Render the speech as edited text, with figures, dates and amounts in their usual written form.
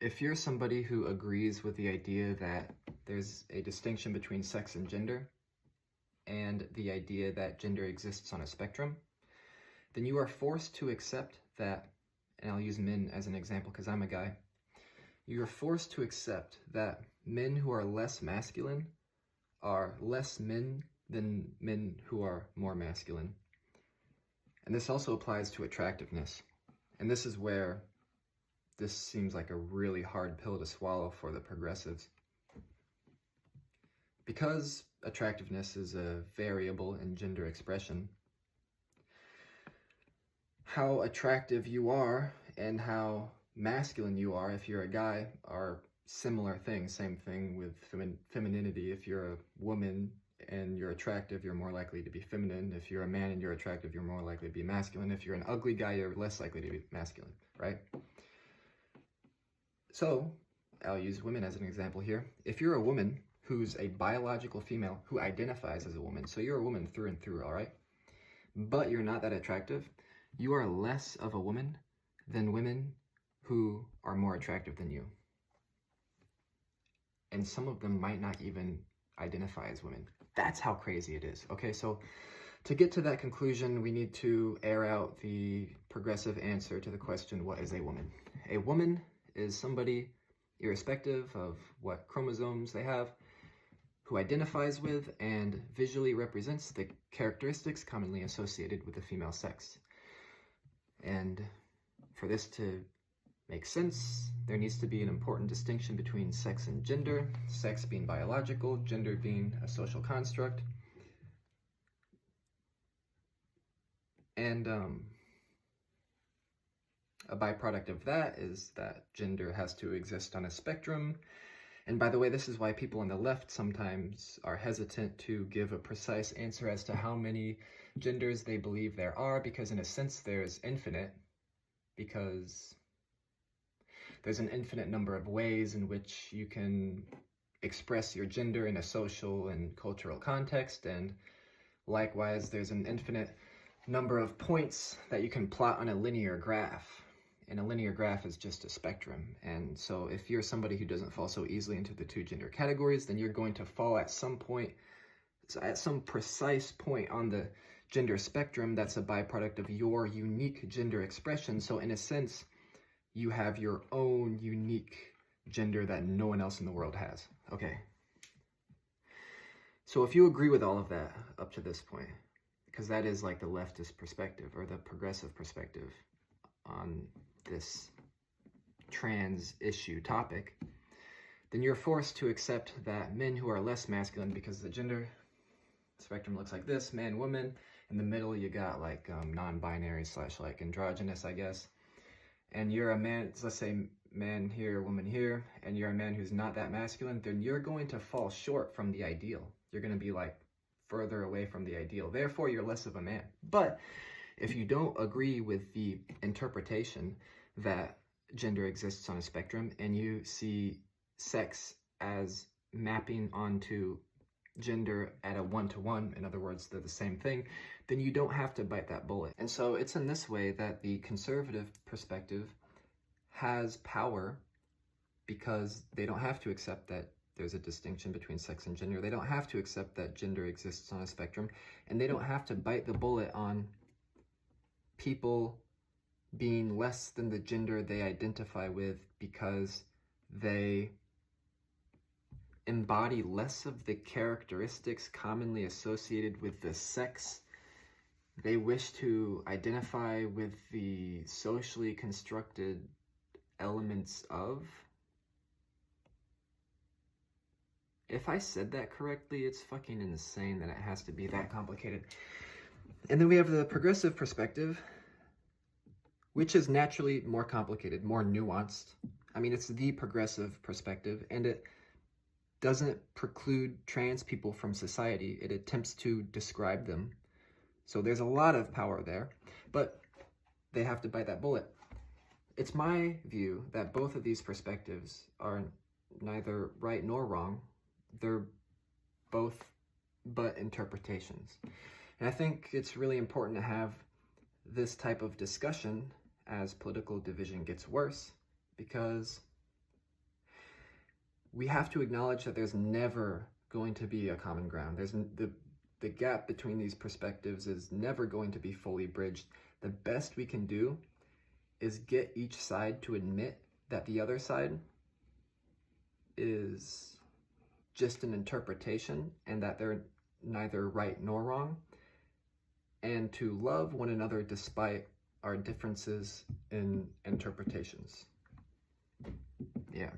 if you're somebody who agrees with the idea that there's a distinction between sex and gender, and the idea that gender exists on a spectrum, then you are forced to accept that, and I'll use men as an example because I'm a guy, you are forced to accept that men who are less masculine are less men than men who are more masculine. And this also applies to attractiveness. And this is where this seems like a really hard pill to swallow for the progressives. Because attractiveness is a variable in gender expression, how attractive you are and how masculine you are if you're a guy are similar things. Same thing with femininity. If you're a woman and you're attractive, you're more likely to be feminine. If you're a man and you're attractive, you're more likely to be masculine. If you're an ugly guy, you're less likely to be masculine, right? So I'll use women as an example here. If you're a woman who's a biological female who identifies as a woman, so you're a woman through and through, all right? But you're not that attractive, you are less of a woman than women who are more attractive than you. And some of them might not even identify as women. That's how crazy it is. Okay, so to get to that conclusion, we need to air out the progressive answer to the question, what is a woman? A woman is somebody, irrespective of what chromosomes they have, who identifies with and visually represents the characteristics commonly associated with the female sex. And for this to make sense, there needs to be an important distinction between sex and gender, sex being biological, gender being a social construct. And a byproduct of that is that gender has to exist on a spectrum. And by the way, this is why people on the left sometimes are hesitant to give a precise answer as to how many genders they believe there are, because in a sense there's infinite, because there's an infinite number of ways in which you can express your gender in a social and cultural context, and likewise there's an infinite number of points that you can plot on a linear graph. And a linear graph is just a spectrum. And so if you're somebody who doesn't fall so easily into the two gender categories, then you're going to fall at some point, at some precise point on the gender spectrum that's a byproduct of your unique gender expression. So in a sense, you have your own unique gender that no one else in the world has. Okay. So if you agree with all of that up to this point, because that is like the leftist perspective or the progressive perspective on this trans issue topic, then you're forced to accept that men who are less masculine, because the gender spectrum looks like this, man, woman. In the middle, you got like non-binary / like androgynous, I guess. And you're a man, let's say man here, woman here, and you're a man who's not that masculine, then you're going to fall short from the ideal. You're going to be like further away from the ideal. Therefore, you're less of a man. But if you don't agree with the interpretation that gender exists on a spectrum and you see sex as mapping onto gender at a one-to-one, in other words, they're the same thing, then you don't have to bite that bullet. And so it's in this way that the conservative perspective has power, because they don't have to accept that there's a distinction between sex and gender. They don't have to accept that gender exists on a spectrum, and they don't have to bite the bullet on people being less than the gender they identify with because they embody less of the characteristics commonly associated with the sex they wish to identify with, the socially constructed elements of. If I said that correctly, it's fucking insane that it has to be that complicated. And then we have the progressive perspective, which is naturally more complicated, more nuanced. I mean, it's the progressive perspective, and it doesn't preclude trans people from society. It attempts to describe them. So there's a lot of power there, but they have to bite that bullet. It's my view that both of these perspectives are neither right nor wrong. They're both but interpretations. And I think it's really important to have this type of discussion as political division gets worse, because we have to acknowledge that there's never going to be a common ground. The gap between these perspectives is never going to be fully bridged. The best we can do is get each side to admit that the other side is just an interpretation and that they're neither right nor wrong, and to love one another despite our differences in interpretations. Yeah.